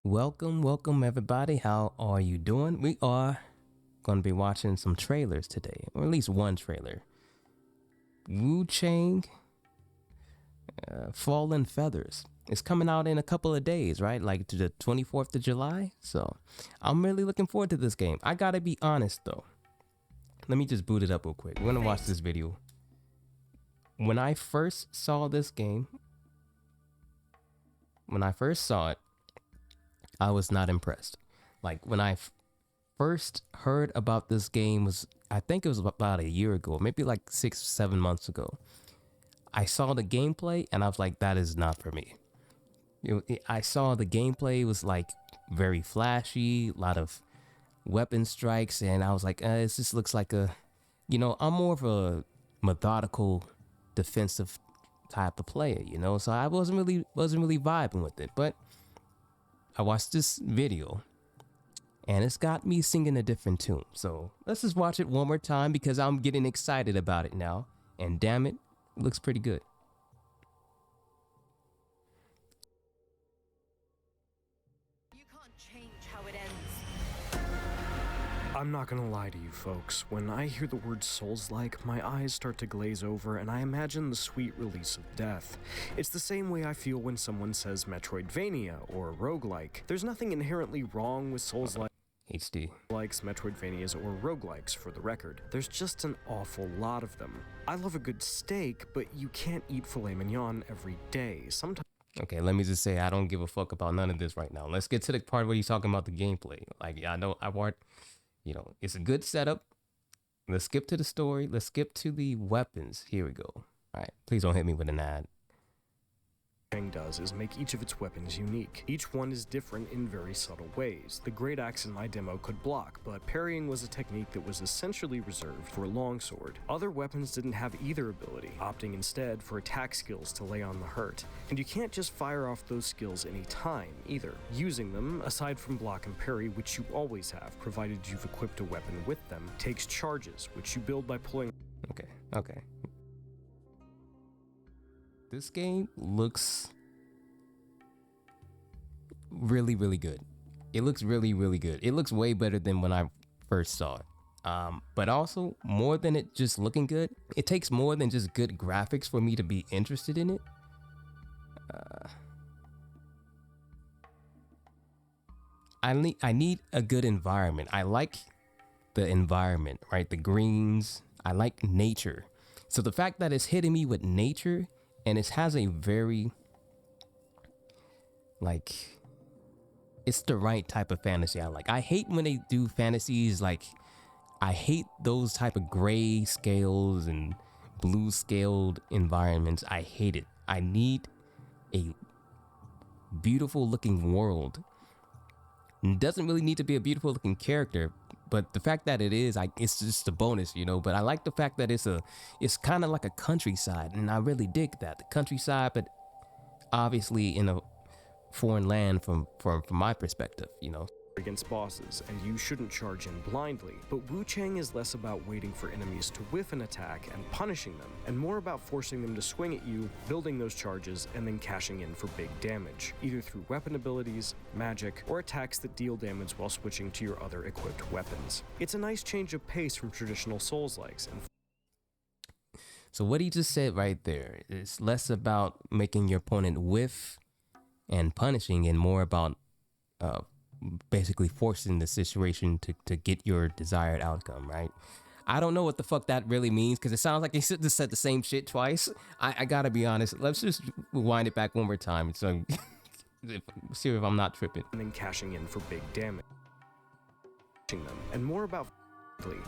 Welcome everybody. How are you doing? We are going to be watching some trailers today, or at least one trailer. Wuchang, Fallen Feathers. It's coming out in a couple of days, right? Like to the 24th of July. So I'm really looking forward to this game. I gotta be honest though. Let me just boot it up real quick. We're gonna watch this video. When I first saw this game, I was not impressed. Like when I first heard about this game I think it was about a year ago, maybe like 6-7 months ago. I saw the gameplay and I was like, that is not for me. I saw the gameplay was like very flashy, a lot of weapon strikes, and I was like, it just looks like I'm more of a methodical defensive type of player, so I wasn't really vibing with it. But I watched this video and it's got me singing a different tune. So let's just watch it one more time because I'm getting excited about it now. And damn it, it looks pretty good. You can't change how it ends. I'm not gonna lie to you folks, when I hear the word Souls-like, my eyes start to glaze over and I imagine the sweet release of death. It's the same way I feel when someone says Metroidvania or roguelike. There's nothing inherently wrong with Souls-like. HD. Likes Metroidvanias or roguelikes, for the record. There's just an awful lot of them. I love a good steak, but you can't eat filet mignon every day. Sometimes. Okay, let me just say I don't give a fuck about none of this right now. Let's get to the part where you're talking about the gameplay. Like, I know it's a good setup. Let's skip to the story. Let's skip to the weapons. Here we go. All right, please don't hit me with an ad. Does is make each of its weapons unique. Each one is different in very subtle ways. The great axe in my demo could block, but parrying was a technique that was essentially reserved for a longsword. Other weapons didn't have either ability, opting instead for attack skills to lay on the hurt. And you can't just fire off those skills any time, either. Using them, aside from block and parry, which you always have, provided you've equipped a weapon with them, takes charges, which you build by pulling. Okay. This game looks really, really good. It looks really, really good. It looks way better than when I first saw it. But also, more than it just looking good, it takes more than just good graphics for me to be interested in it. I need a good environment. I like the environment, right? The greens. I like nature. So the fact that it's hitting me with nature and it has a very, it's the right type of fantasy I like. I hate when they do fantasies, I hate those type of gray scales and blue scaled environments. I hate it. I need a beautiful looking world. It doesn't really need to be a beautiful looking character, but the fact that it is, it's just a bonus, But I like the fact that it's kind of like a countryside, and I really dig that. The countryside, but obviously in a foreign land from my perspective, Against bosses, and you shouldn't charge in blindly. But Wuchang is less about waiting for enemies to whiff an attack and punishing them, and more about forcing them to swing at you, building those charges, and then cashing in for big damage, either through weapon abilities, magic, or attacks that deal damage while switching to your other equipped weapons. It's a nice change of pace from traditional Souls-likes. So what he just said right there is less about making your opponent whiff and punishing, and more about basically forcing the situation to get your desired outcome, right? I don't know what the fuck that really means, because it sounds like he just said the same shit twice. I gotta be honest. Let's just rewind it back one more time, so see if I'm not tripping. And then cashing in for big damage. And more about.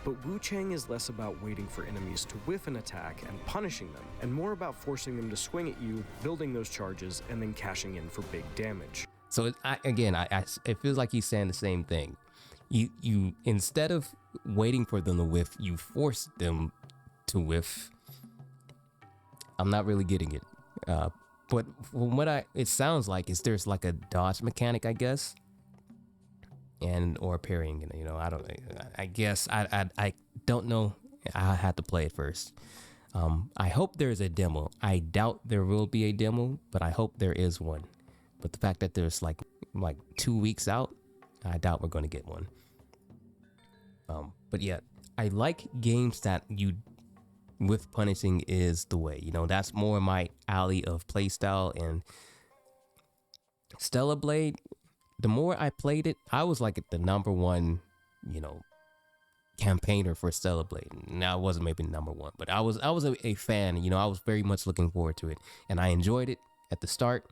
But Wuchang is less about waiting for enemies to whiff an attack and punishing them, and more about forcing them to swing at you, building those charges, and then cashing in for big damage. So it feels like he's saying the same thing. You instead of waiting for them to whiff, you force them to whiff. I'm not really getting it, but from what it sounds like is there's like a dodge mechanic, I guess, and or parrying. I guess I don't know. I had to play it first. I hope there's a demo. I doubt there will be a demo, but I hope there is one. But the fact that there's like 2 weeks out, I doubt we're going to get one. But yeah, I like games that you with punishing is the way. You know, that's more my alley of playstyle. And Stellar Blade, the more I played it, I was like the number one, you know, campaigner for Stellar Blade. Now I wasn't maybe number one, but I was a fan. You know, I was very much looking forward to it, and I enjoyed it at the start.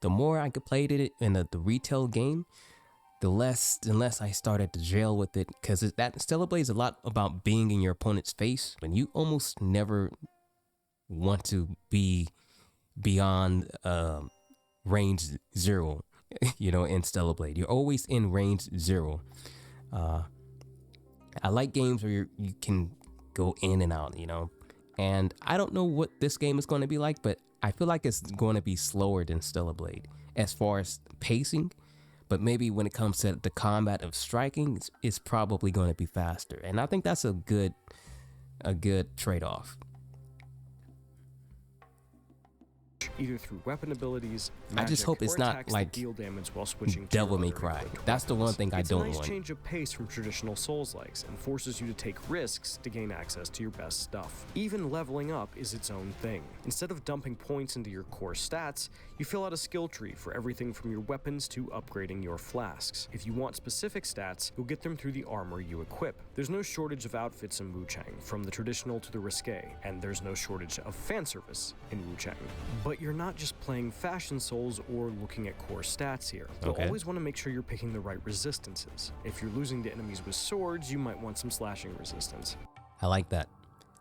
The more I played it in the retail game, the less I started to jail with it, because that Stellar Blade is a lot about being in your opponent's face, and you almost never want to be beyond range 0. You know, in Stellar Blade, you're always in range 0. I like games where you can go in and out, you know. And I don't know what this game is going to be like, but I feel like it's going to be slower than Stellar Blade as far as pacing. But maybe when it comes to the combat of striking, it's probably going to be faster. And I think that's a good trade-off. Either through weapon abilities, I just hope it's not like deal damage while switching Devil May Cry. That's the one thing I don't want. It's a nice change of pace from traditional Souls-likes and forces you to take risks to gain access to your best stuff. Even leveling up is its own thing. Instead of dumping points into your core stats, you fill out a skill tree for everything from your weapons to upgrading your flasks. If you want specific stats, you'll get them through the armor you equip. There's no shortage of outfits in Wuchang, from the traditional to the risque, and there's no shortage of fan service in Wuchang. But you're not just playing Fashion Souls or looking at core stats here. You'll always want to make sure you're picking the right resistances. If you're losing to enemies with swords, you might want some slashing resistance. I like that.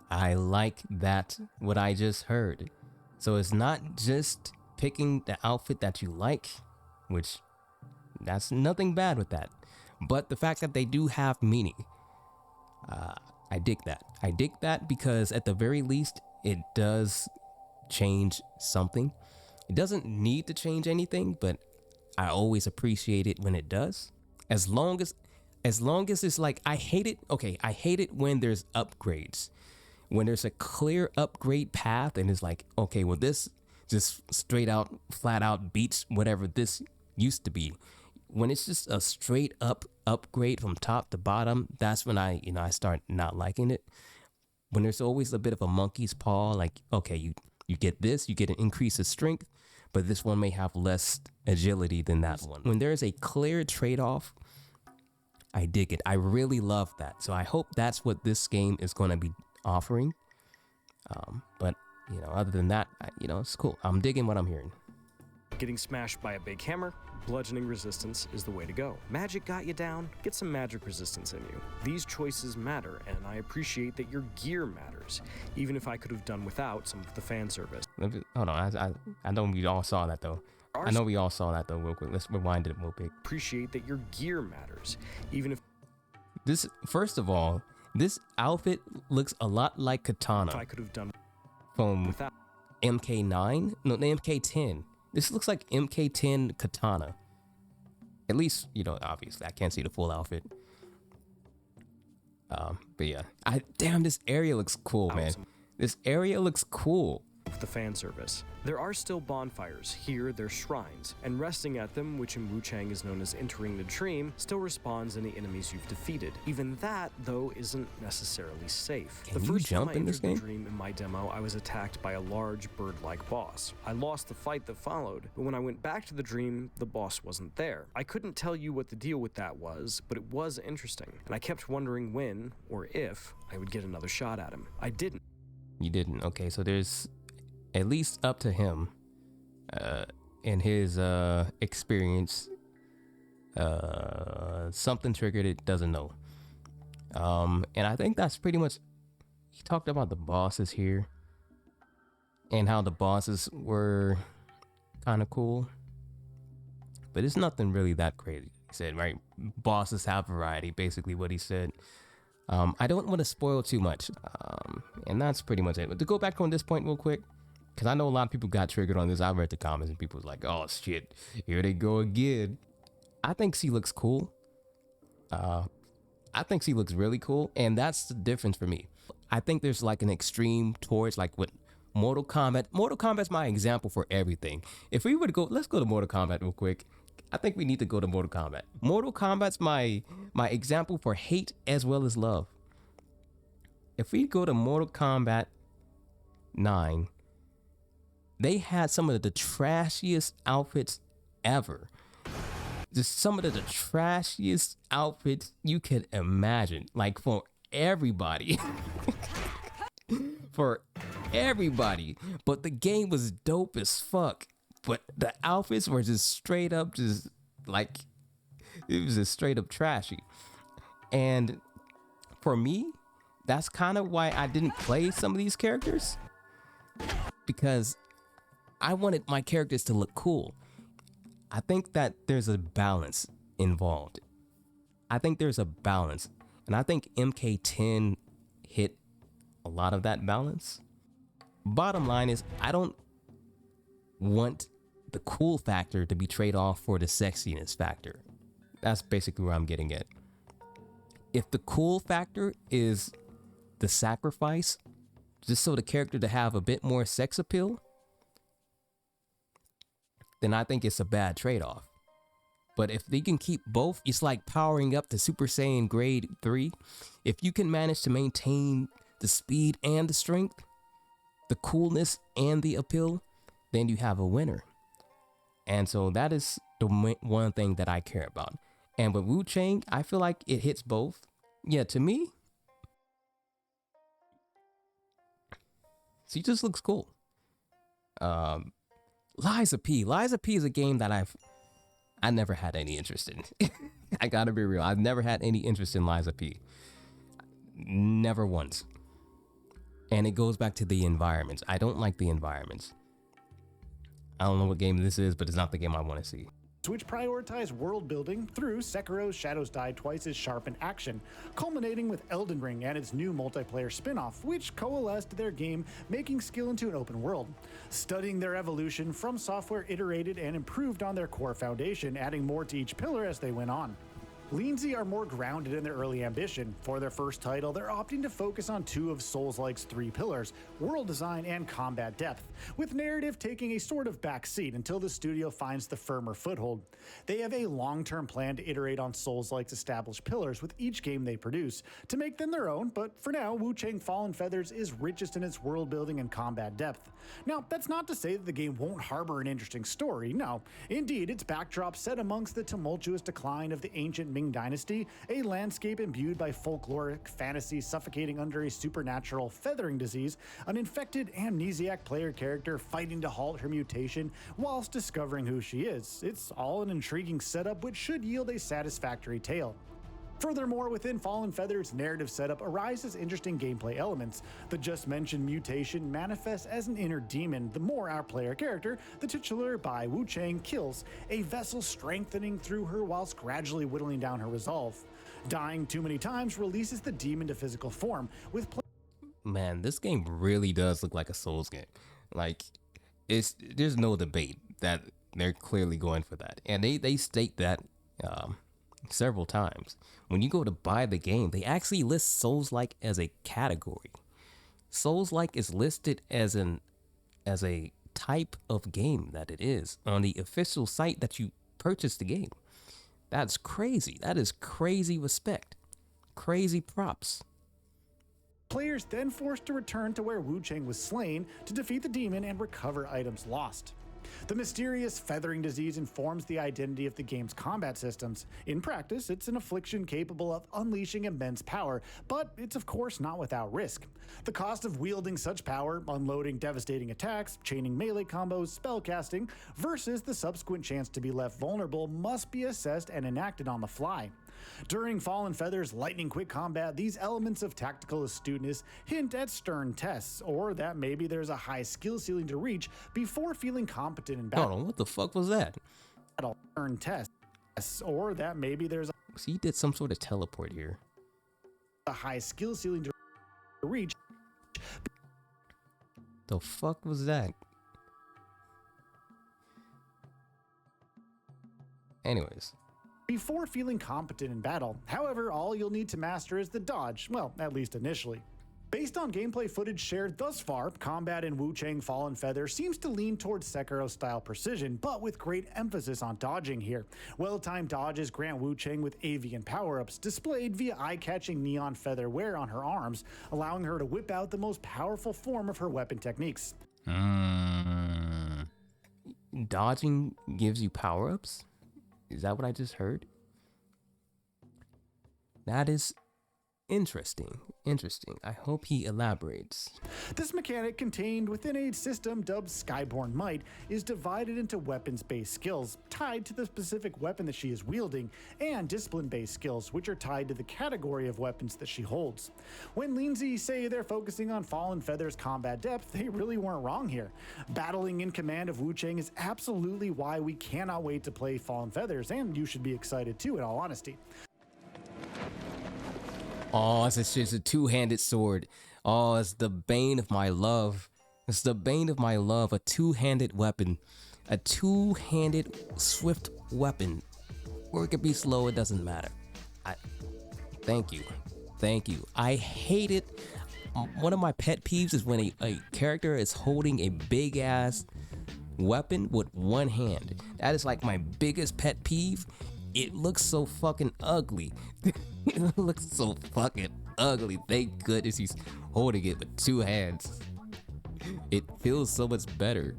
I like that, what I just heard. So it's not just picking the outfit that you like, which that's nothing bad with that. But the fact that they do have meaning, I dig that. I dig that because at the very least, it does change something. It doesn't need to change anything, but I always appreciate it when it does. As long as it's like, I hate it when there's upgrades. When there's a clear upgrade path and it's like, okay, well, this just straight out, flat out beats whatever this used to be. When it's just a straight up upgrade from top to bottom, that's when I start not liking it. When there's always a bit of a monkey's paw, like, okay, you get this, you get an increase of strength, but this one may have less agility than that one. When there's a clear trade-off, I dig it. I really love that. So I hope that's what this game is going to be offering. But, other than that, it's cool. I'm digging what I'm hearing. Getting smashed by a big hammer, bludgeoning resistance is the way to go. Magic got you down? Get some magic resistance in you. These choices matter, and I appreciate that your gear matters, even if I could have done without some of the fan service. Hold on, I know we all saw that though. Real quick. Let's rewind it real quick. Appreciate that your gear matters, even if... First of all, this outfit looks a lot like Katana. If I could have done from without MK9? No, the MK10. This looks like MK10 Katana. At least, obviously, I can't see the full outfit. But yeah. Damn, this area looks cool, man. This area looks cool. The fan service. There are still bonfires. Here, they're shrines, and resting at them, which in Wuchang is known as entering the dream, still respawns any enemies you've defeated. Even that, though, isn't necessarily safe. Can you jump in this game? The first time I entered the dream in my demo, I was attacked by a large bird-like boss. I lost the fight that followed, but when I went back to the dream, the boss wasn't there. I couldn't tell you what the deal with that was, but it was interesting, and I kept wondering when, or if, I would get another shot at him. I didn't. You didn't? Okay, so there's... at least up to him, in his experience, something triggered it, doesn't know. And I think that's pretty much, he talked about the bosses here and how the bosses were kind of cool, but it's nothing really that crazy. He said, right, bosses have variety, basically what he said. I don't want to spoil too much, and that's pretty much it. But to go back on this point real quick, because I know a lot of people got triggered on this. I read the comments and people was like, oh shit, here they go again. I think she looks cool. I think she looks really cool. And that's the difference for me. I think there's like an extreme towards like what Mortal Kombat. Mortal Kombat's my example for everything. If we were to go, let's go to Mortal Kombat real quick. I think we need to go to Mortal Kombat. Mortal Kombat's my example for hate as well as love. If we go to Mortal Kombat 9, they had some of the trashiest outfits ever. Just some of the trashiest outfits you could imagine. Like for everybody. For everybody. But the game was dope as fuck. But the outfits were just straight up just like, it was just straight up trashy. And for me, that's kind of why I didn't play some of these characters, because I wanted my characters to look cool. I think that there's a balance involved. I think there's a balance. And I think MK10 hit a lot of that balance. Bottom line is, I don't want the cool factor to be trade off for the sexiness factor. That's basically where I'm getting at. If the cool factor is the sacrifice, just so the character to have a bit more sex appeal, then I think it's a bad trade-off. But if they can keep both, it's like powering up to Super Saiyan grade 3. If you can manage to maintain the speed and the strength, the coolness and the appeal, then you have a winner. And so that is the one thing that I care about. And with Wuchang, I feel like it hits both. Yeah, to me, she just looks cool. Liza P. Liza P is a game that I never had any interest in. I gotta be real. I've never had any interest in Liza P. Never once. And it goes back to the environments. I don't like the environments. I don't know what game this is, but it's not the game I want to see. Which prioritize world building through Sekiro's Shadows Die Twice as sharp in action, culminating with Elden Ring and its new multiplayer spin-off, which coalesced their game, making skill into an open world. Studying their evolution, From Software iterated and improved on their core foundation, adding more to each pillar as they went on. Lindsay are more grounded in their early ambition. For their first title, they're opting to focus on two of Souls-like's three pillars, world design and combat depth, with narrative taking a sort of backseat until the studio finds the firmer foothold. They have a long-term plan to iterate on Souls-like's established pillars with each game they produce, to make them their own, but for now, Wuchang Fallen Feathers is richest in its world building and combat depth. Now, that's not to say that the game won't harbor an interesting story, no. Indeed, its backdrop set amongst the tumultuous decline of the ancient Ming Dynasty, a landscape imbued by folkloric fantasy suffocating under a supernatural feathering disease, an infected amnesiac player character fighting to halt her mutation whilst discovering who she is. It's all an intriguing setup which should yield a satisfactory tale. Furthermore, within Fallen Feathers' narrative setup arises interesting gameplay elements. The just mentioned mutation manifests as an inner demon the more our player character, the titular by Wuchang, kills, a vessel strengthening through her whilst gradually whittling down her resolve. Dying too many times releases the demon to physical form, with Man, this game really does look like a Souls game. Like, there's no debate that they're clearly going for that. And they state that several times. When you go to buy the game, they actually list Souls-like as a category. Souls-like is listed as a type of game that it is on the official site that you purchased the game. That's crazy. That is crazy respect. Crazy props. players then forced to return to where Wuchang was slain to defeat the demon and recover items lost. The mysterious feathering disease informs the identity of the game's combat systems. In practice, it's an affliction capable of unleashing immense power, but it's of course not without risk. The cost of wielding such power, unloading devastating attacks, chaining melee combos, spellcasting, versus the subsequent chance to be left vulnerable must be assessed and enacted on the fly. During Fallen Feathers' lightning-quick combat, these elements of tactical astuteness hint at stern tests, or that maybe there's a high skill ceiling to reach before feeling competent in battle. Hold on, what the fuck was that? Stern tests, or that maybe there's So he did some sort of teleport here. a high skill ceiling to reach. The fuck was that? Anyways. Before feeling competent in battle. However, all you'll need to master is the dodge, well, at least initially. Based on gameplay footage shared thus far, combat in Wuchang Fallen Feather seems to lean towards Sekiro-style precision, but with great emphasis on dodging here. Well-timed dodges grant Wuchang with avian power-ups, displayed via eye-catching neon feather wear on her arms, allowing her to whip out the most powerful form of her weapon techniques. Dodging gives you power-ups? Is that what I just heard? That is interesting. I hope he elaborates. This mechanic, contained within a system dubbed Skyborn Might, is divided into weapons-based skills tied to the specific weapon that she is wielding, and discipline-based skills, which are tied to the category of weapons that she holds. When Lindsay say they're focusing on Fallen Feather's combat depth, they really weren't wrong here. Battling in command of Wuchang is absolutely why we cannot wait to play Fallen Feathers, and you should be excited too, in all honesty. Oh, it's just a two-handed sword. Oh, it's the bane of my love. It's the bane of my love. A two-handed weapon. A two-handed swift weapon. Or it could be slow, it doesn't matter. Thank you. I hate it. One of my pet peeves is when a character is holding a big-ass weapon with one hand. That is like my biggest pet peeve. It looks so fucking ugly. It looks so fucking ugly. Thank goodness he's holding it with two hands. It feels so much better.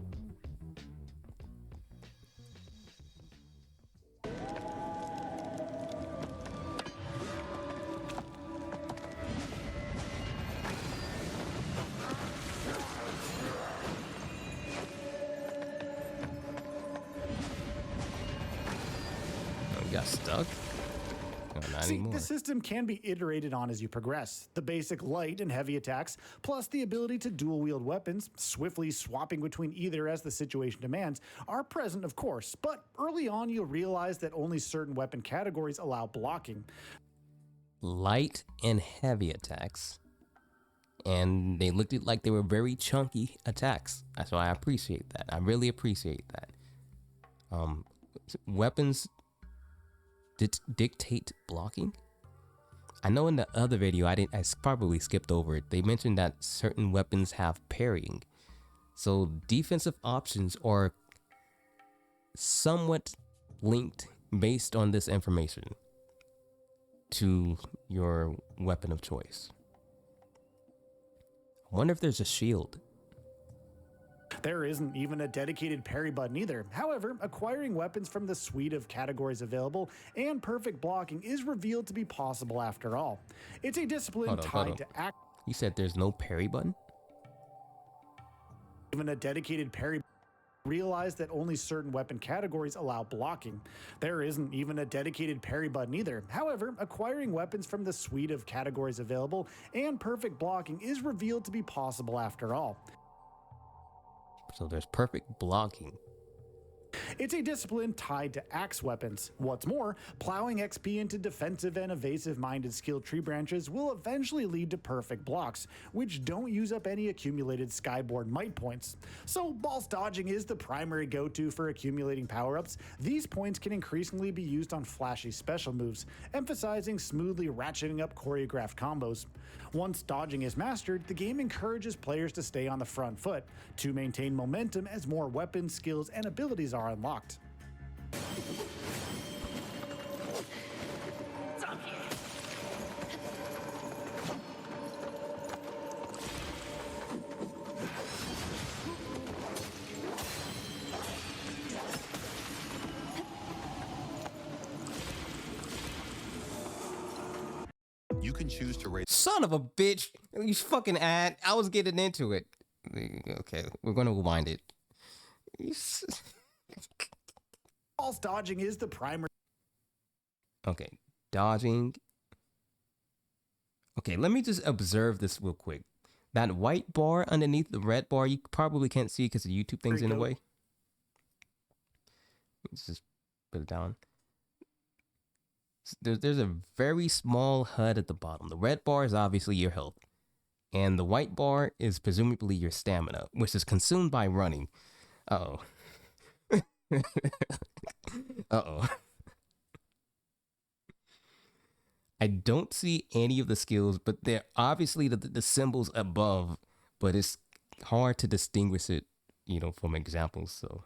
Got stuck? No, not anymore. The system can be iterated on as you progress. The basic light and heavy attacks, plus the ability to dual wield weapons, swiftly swapping between either as the situation demands, are present of course, but early on you'll realize that only certain weapon categories allow blocking. Light and heavy attacks. And they looked like they were very chunky attacks. So I appreciate that. I really appreciate that. Weapons dictate blocking. I know in the other video I probably skipped over it. They mentioned that certain weapons have parrying. So defensive options are somewhat linked based on this information to your weapon of choice. I wonder if there's a shield. There isn't even a dedicated parry button either. However, acquiring weapons from the suite of categories available and perfect blocking is revealed to be possible after all. It's a discipline tied to act. You said there's no parry button? Even a dedicated parry. Realize that only certain weapon categories allow blocking. There isn't even a dedicated parry button either. However, acquiring weapons from the suite of categories available and perfect blocking is revealed to be possible after all. So there's perfect blocking. It's a discipline tied to axe weapons. What's more, plowing XP into defensive and evasive-minded skill tree branches will eventually lead to perfect blocks, which don't use up any accumulated Skyborn Might points. So whilst dodging is the primary go-to for accumulating power-ups, these points can increasingly be used on flashy special moves, emphasizing smoothly ratcheting up choreographed combos. Once dodging is mastered, the game encourages players to stay on the front foot, to maintain momentum as more weapons, skills, and abilities are unlocked. You can choose to raise. Son of a bitch! You fucking ad. I was getting into it. Okay, we're gonna rewind it. Whilst dodging is the primary. Okay, dodging. Okay, let me just observe this real quick. That white bar underneath the red bar, you probably can't see because the YouTube thing's in the way. Let's just put it down. There's a very small HUD at the bottom. The red bar is obviously your health. And the white bar is presumably your stamina, which is consumed by running. Uh-oh. Uh-oh. I don't see any of the skills, but they're obviously the symbols above, but it's hard to distinguish it, you know, from examples. So.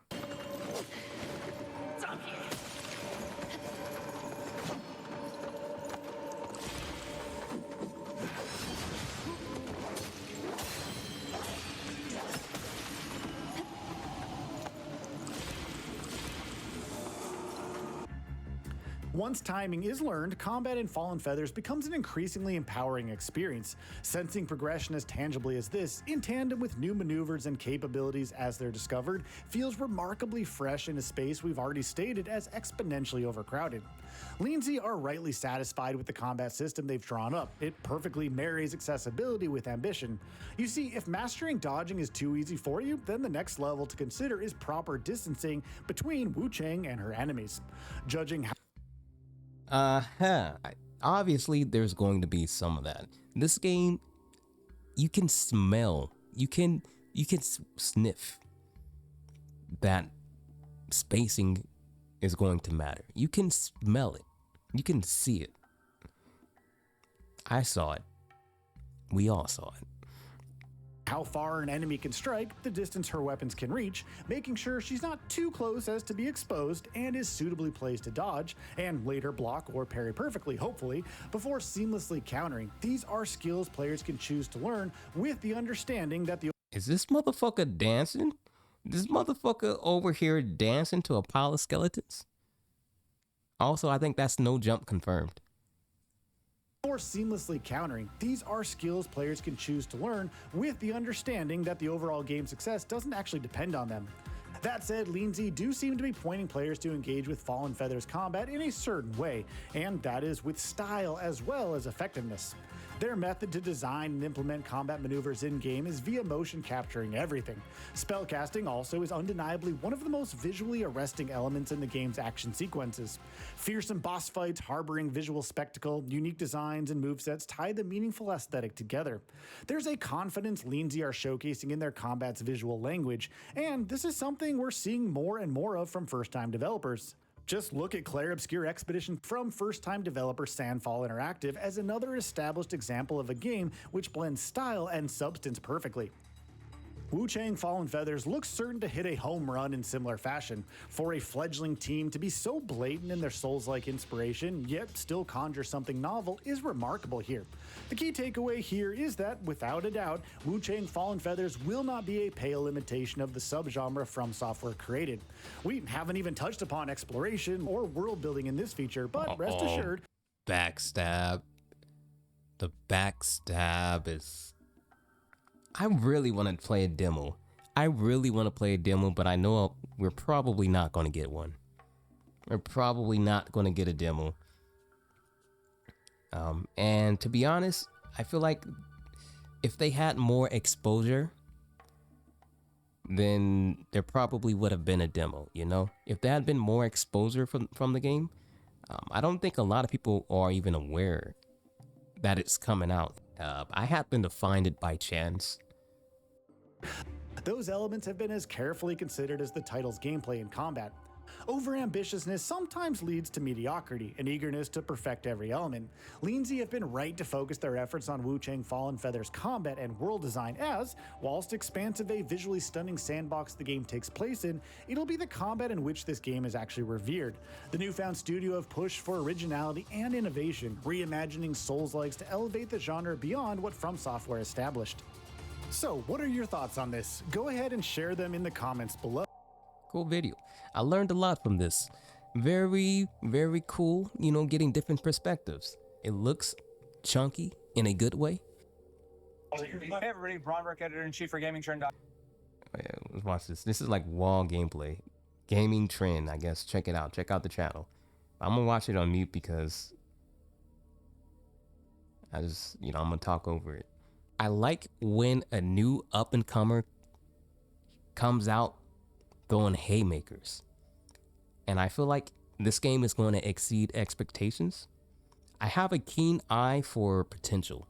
Once timing is learned, combat in Fallen Feathers becomes an increasingly empowering experience. Sensing progression as tangibly as this, in tandem with new maneuvers and capabilities as they're discovered, feels remarkably fresh in a space we've already stated as exponentially overcrowded. Lindsay are rightly satisfied with the combat system they've drawn up. It perfectly marries accessibility with ambition. You see, if mastering dodging is too easy for you, then the next level to consider is proper distancing between Wuchang and her enemies. Judging how Obviously, there's going to be some of that. This game, you can smell, you can sniff that spacing is going to matter. You can smell it. You can see it. I saw it. We all saw it. How far an enemy can strike, the distance her weapons can reach, making sure she's not too close as to be exposed and is suitably placed to dodge, and later block or parry perfectly, hopefully, before seamlessly countering. These are skills players can choose to learn with the understanding that the Is this motherfucker dancing? This motherfucker over here dancing to a pile of skeletons? Also, I think that's no jump confirmed. Or seamlessly countering. These are skills players can choose to learn with the understanding that the overall game success doesn't actually depend on them. That said, Lindsay do seem to be pointing players to engage with Fallen Feathers combat in a certain way, and that is with style as well as effectiveness. Their method to design and implement combat maneuvers in-game is via motion capturing everything. Spellcasting also is undeniably one of the most visually arresting elements in the game's action sequences. Fearsome boss fights harboring visual spectacle, unique designs, and movesets tie the meaningful aesthetic together. There's a confidence Lindsay are showcasing in their combat's visual language, and this is something we're seeing more and more of from first-time developers. Just look at Clair Obscure Expedition from first-time developer Sandfall Interactive as another established example of a game which blends style and substance perfectly. Wuchang Fallen Feathers looks certain to hit a home run in similar fashion. For a fledgling team to be so blatant in their Souls-like inspiration, yet still conjure something novel, is remarkable here. The key takeaway here is that, without a doubt, Wuchang Fallen Feathers will not be a pale imitation of the subgenre From Software created. We haven't even touched upon exploration or world building in this feature, but rest assured... Backstab. The backstab is... I really want to play a demo. But I know we're probably not going to get one. We're probably not going to get a demo. And to be honest, I feel like if they had more exposure, then there probably would have been a demo, you know? If there had been more exposure from the game, I don't think a lot of people are even aware that it's coming out. I happened to find it by chance. Those elements have been as carefully considered as the title's gameplay and combat. Overambitiousness sometimes leads to mediocrity, an eagerness to perfect every element. Lindsay have been right to focus their efforts on Wuchang Fallen Feathers combat and world design as, whilst expansive a visually stunning sandbox the game takes place in, it'll be the combat in which this game is actually revered. The newfound studio have pushed for originality and innovation, reimagining Souls-likes to elevate the genre beyond what From Software established. So, what are your thoughts on this? Go ahead and share them in the comments below. Cool video. I learned a lot from this. Very, very cool, you know, getting different perspectives. It looks chunky in a good way. Hey everybody, Bronberg, editor-in-chief for Gaming Trend. Yeah, let's watch this. This is like wall gameplay. Gaming Trend, I guess. Check it out. Check out the channel. I'm gonna watch it on mute because I just, you know, I'm gonna talk over it. I like when a new up-and-comer comes out throwing haymakers. And I feel like this game is going to exceed expectations. I have a keen eye for potential.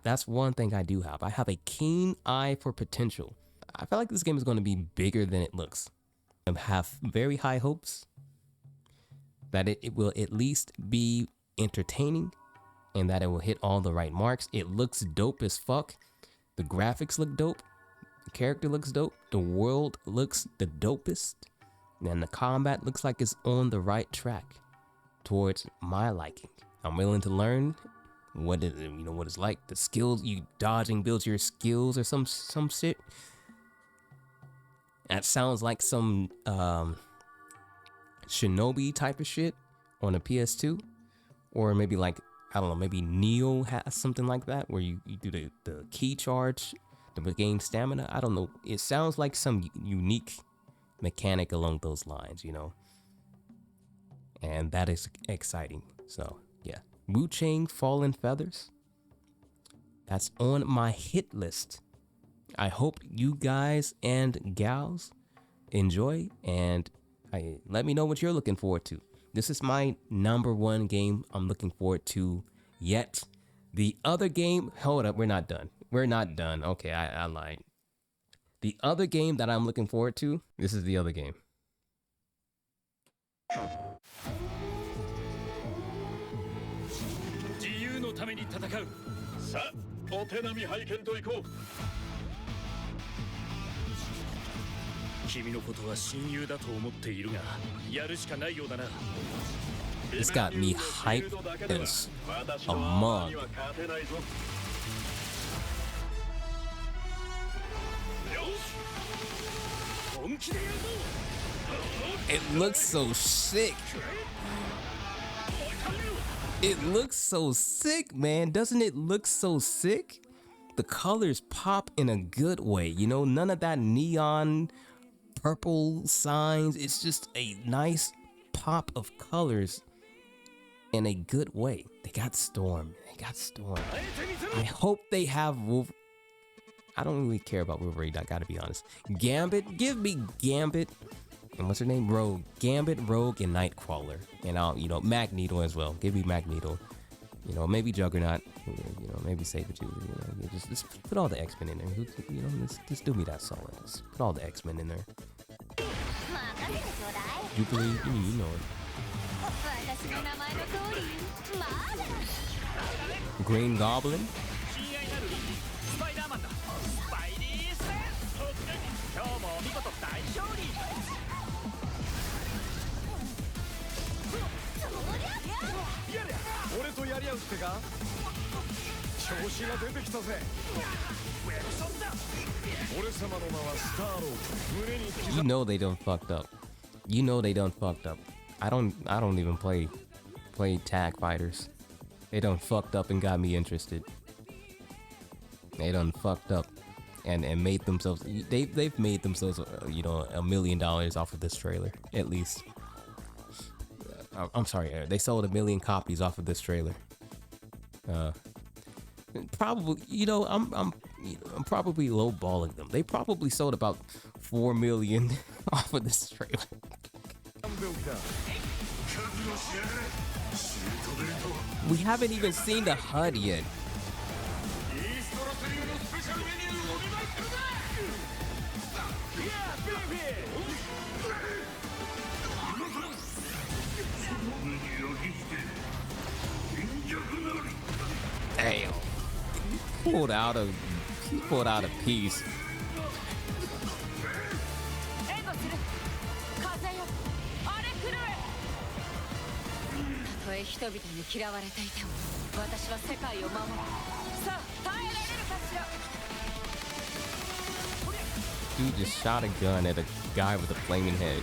That's one thing I do have. I have a keen eye for potential. I feel like this game is going to be bigger than it looks. I have very high hopes that it will at least be entertaining and that it will hit all the right marks. It looks dope as fuck. The graphics look dope. The character looks dope. The world looks the dopest. And the combat looks like it's on the right track towards my liking. I'm willing to learn what it, what it's like. The skills you dodging builds your skills or some shit. That sounds like some Shinobi type of shit on a PS2, or maybe like, I don't know, maybe Neo has something like that where you do the key charge to gain stamina. I don't know. It sounds like some unique mechanic along those lines, and that is exciting. So yeah, Wuchang Fallen Feathers, that's on my hit list. I hope you guys and gals enjoy, and let me know what you're looking forward to. This is my #1 game I'm looking forward to yet. The other game, hold up, we're not done. We're not done. Okay, I lied. The other game that I'm looking forward to, this is the other game. 自由のために戦う。さあ、お手並み拝見といこう。君のことは親友だと思っているが、やるしかないようだな。 This got me hyped as a mug. It looks so sick. It looks so sick, man. Doesn't it look so sick? The colors pop in a good way, none of that neon purple signs. It's just a nice pop of colors in a good way. They got Storm. I hope they have I don't really care about Wolverine, I gotta be honest. Gambit, give me Gambit. And what's her name? Rogue. Gambit, Rogue, and Nightcrawler. And I'll, Magneto as well. Give me Magneto. Maybe Juggernaut. Maybe Sabretooth. Just put all the X-Men in there. Just do me that solid. Just put all the X-Men in there. Jubilee, you know it. Green Goblin. You know they done fucked up. I don't even play tag fighters. They done fucked up and got me interested. They done fucked up and made themselves. They've made themselves $1 million off of this trailer at least. I'm sorry, they sold 1 million copies off of this trailer. Probably, I'm probably lowballing them. They probably sold about 4 million off of this trailer. We haven't even seen the HUD yet. Damn. He pulled out a piece. Dude just shot a gun at a guy with a flaming head.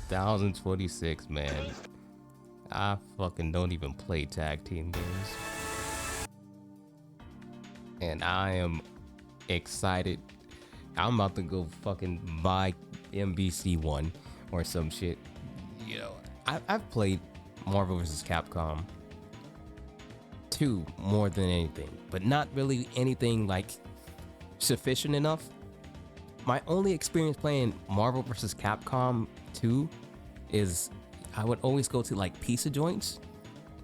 $2026, man. I fucking don't even play tag team games. And I am excited. I'm about to go fucking buy MBC1 or some shit. I've played Marvel vs. Capcom 2 more than anything, but not really anything like sufficient enough. My only experience playing Marvel vs. Capcom 2 is I would always go to like pizza joints,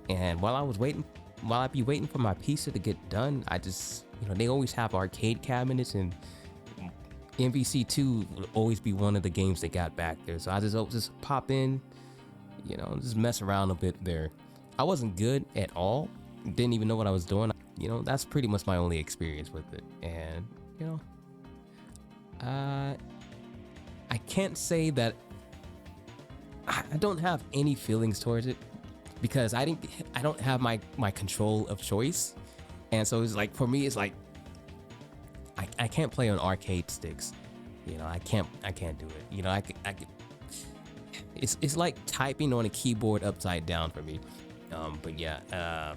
and while I'd be waiting for my pizza to get done, I just, they always have arcade cabinets, and MVC2 would always be one of the games they got back there. So I just pop in, just mess around a bit there. I wasn't good at all, didn't even know what I was doing. That's pretty much my only experience with it. And, I can't say that I don't have any feelings towards it, because I don't have my control of choice. And so it's like, for me, it's like, I can't play on arcade sticks. I can't do it. It's like typing on a keyboard upside down for me. But yeah,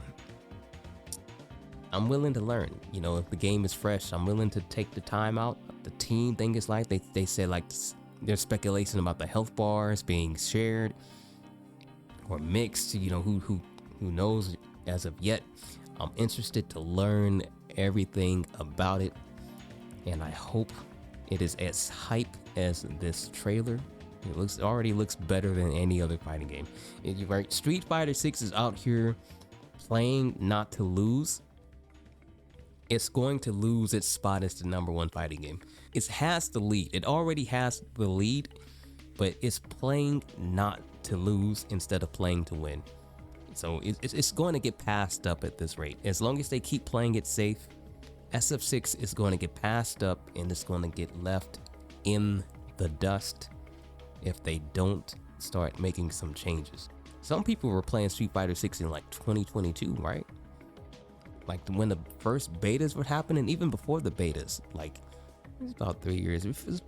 I'm willing to learn. If the game is fresh, I'm willing to take the time out. The team thing is like, they said like there's speculation about the health bars being shared or mixed. Who knows as of yet. I'm interested to learn everything about it, and I hope it is as hype as this trailer. It already looks better than any other fighting game. Right? Street Fighter 6 is out here playing not to lose. It's going to lose its spot as the #1 fighting game. It has the lead. It already has the lead, but it's playing not to lose instead of playing to win. So it's going to get passed up at this rate. As long as they keep playing it safe, SF6 is going to get passed up, and it's going to get left in the dust if they don't start making some changes. Some people were playing Street Fighter 6 in like 2022, right? Like when the first betas were happening, even before the betas, like it's about 3 years. It's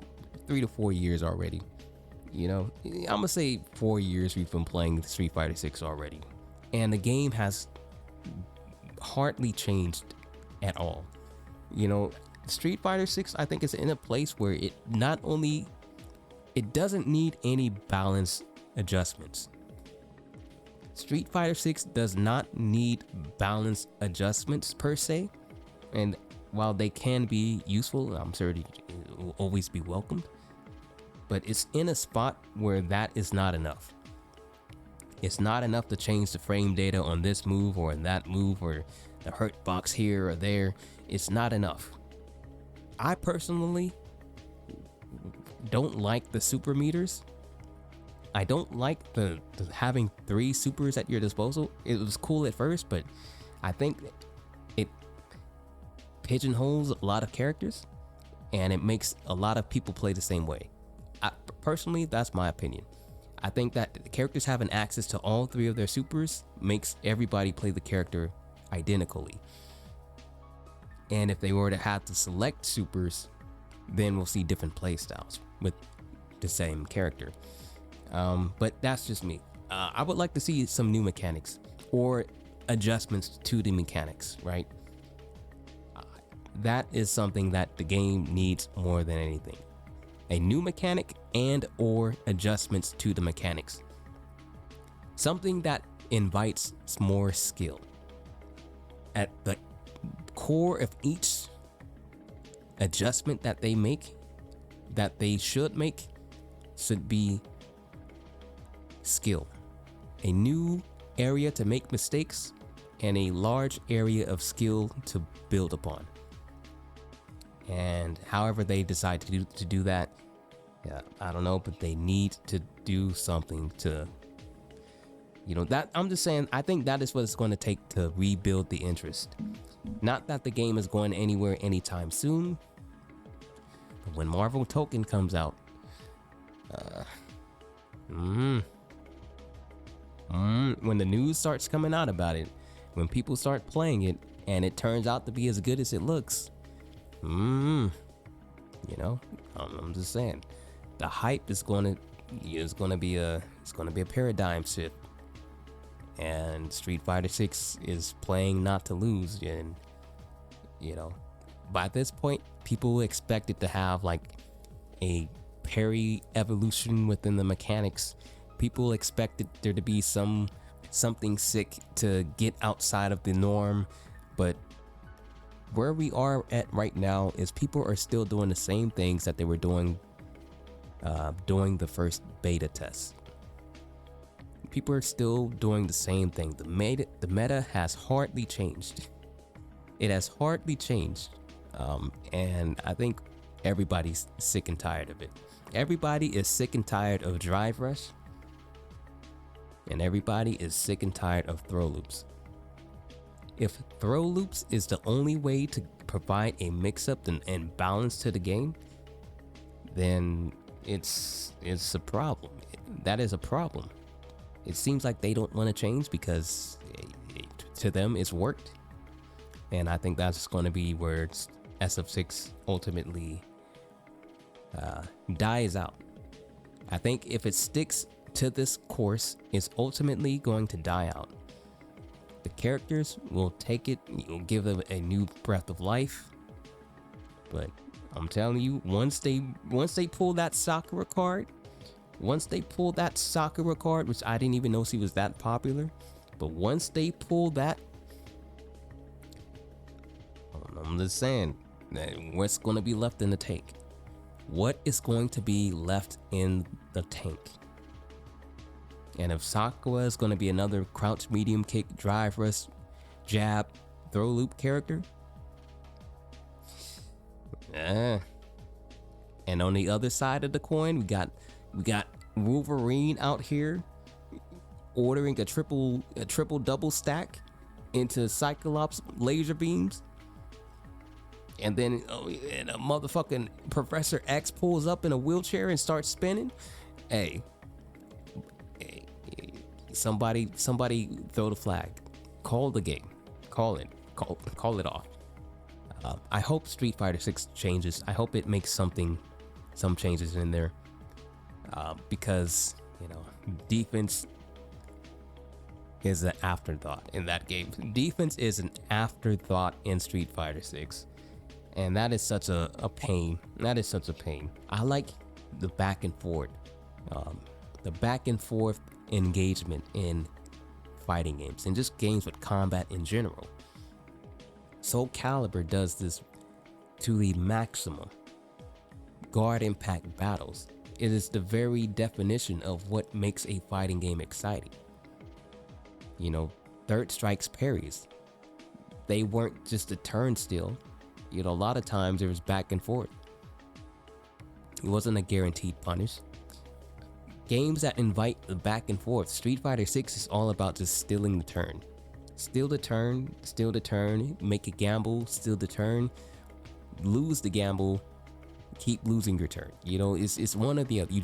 3 to 4 years already. I'm gonna say 4 years we've been playing Street Fighter 6 already. And the game has hardly changed at all. Street Fighter 6, I think, is in a place where it doesn't need any balance adjustments. Street Fighter 6 does not need balance adjustments per se. And while they can be useful, I'm sure it will always be welcomed. But it's in a spot where that is not enough. It's not enough to change the frame data on this move or in that move or the hurt box here or there. It's not enough. I personally don't like the super meters. I don't like the having 3 supers at your disposal. It was cool at first, but I think it pigeonholes a lot of characters, and it makes a lot of people play the same way. Personally, that's my opinion. I think that the characters having access to all 3 of their supers makes everybody play the character identically. And if they were to have to select supers, then we'll see different playstyles with the same character. But that's just me. I would like to see some new mechanics or adjustments to the mechanics, right? That is something that the game needs more than anything. A new mechanic and or adjustments to the mechanics. Something that invites more skill. At the core of each adjustment that they make, that they should make, should be skill. A new area to make mistakes and a large area of skill to build upon. And however they decide to do that, yeah, I don't know, but they need to do something to, that I'm just saying, I think that is what it's going to take to rebuild the interest. Not that the game is going anywhere anytime soon, but when Marvel Token comes out, when the news starts coming out about it, when people start playing it and it turns out to be as good as it looks, I'm just saying, the hype is going to be a paradigm shift. And Street Fighter 6 is playing not to lose, and by this point people expect it to have like a parry evolution within the mechanics People expected there to be something sick to get outside of the norm, but where we are at right now is people are still doing the same things that they were doing during the first beta test. People are still doing the same thing. The meta has hardly changed. It has hardly changed, and I think everybody's sick and tired of it. Everybody is sick and tired of drive rush, and everybody is sick and tired of throw loops. If throw loops is the only way to provide a mix-up and balance to the game, then it's a problem. That is a problem. It seems like they don't want to change because to them it's worked. And I think that's going to be where SF6 ultimately dies out. I think if it sticks to this course, it's ultimately going to die out. The characters will take it, you'll give them a new breath of life. But I'm telling you, once they pull that Sakura card, which I didn't even know she was that popular, but once they pull that, I'm just saying, what's going to be left in the tank? What is going to be left in the tank? And if Sakura is going to be another crouch, medium kick, drive, rush, jab, throw loop character, and on the other side of the coin, we got Wolverine out here ordering a triple double stack into Cyclops laser beams, and then and a motherfucking Professor X pulls up in a wheelchair and starts spinning. Hey, somebody throw the flag, call the game, call it off. I hope Street Fighter 6 changes. I hope it makes some changes in there, because defense is an afterthought in that game. Defense is an afterthought in Street Fighter 6, and that is such a pain. I like the back and forth engagement in fighting games and just games with combat in general. Soul Calibur does this to the maximum. Guard impact battles. It is the very definition of what makes a fighting game exciting. Third strikes parries. They weren't just a turn steal. A lot of times there was back and forth. It wasn't a guaranteed punish. Games that invite the back and forth. Street Fighter 6 is all about just stealing the turn. Steal the turn, make a gamble, steal the turn, lose the gamble, keep losing your turn. It's one or the other. You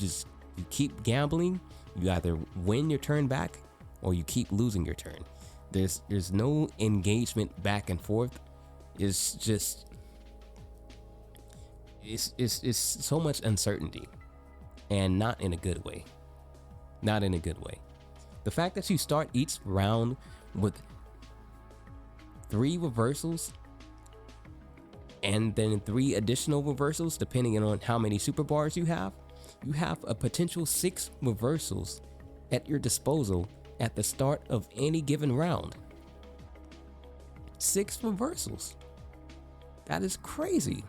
keep gambling, you either win your turn back or you keep losing your turn. There's no engagement back and forth. It's just it's so much uncertainty, and not in a good way. The fact that you start each round with 3 reversals and then 3 additional reversals depending on how many super bars you have a potential 6 reversals at your disposal at the start of any given round. 6 reversals. That is crazy.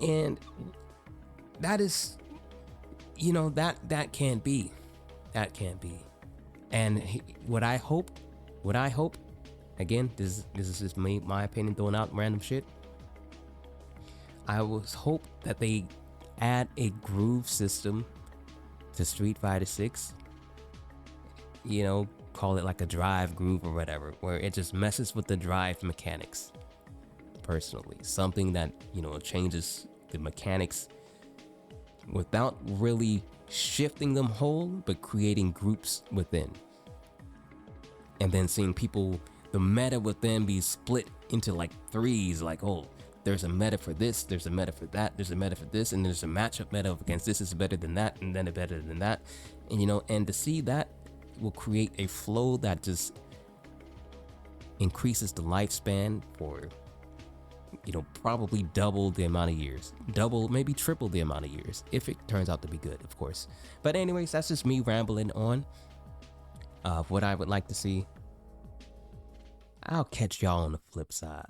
And that is, that can't be. And what I hope, again, this is just my opinion, throwing out random shit. I was hope that they add a groove system to Street Fighter 6. Call it like a drive groove or whatever, where it just messes with the drive mechanics. Personally, something that changes the mechanics without really shifting them whole, but creating groups within, and then seeing the meta within be split into like threes, like, oh, there's a meta for this, there's a meta for that, there's a meta for this, and there's a matchup meta against this is better than that, and then a better than that, and and to see that will create a flow that just increases the lifespan for you know, probably double the amount of years, double, maybe triple the amount of years, if it turns out to be good, of course. But anyways, that's just me rambling on what I would like to see. I'll catch y'all on the flip side.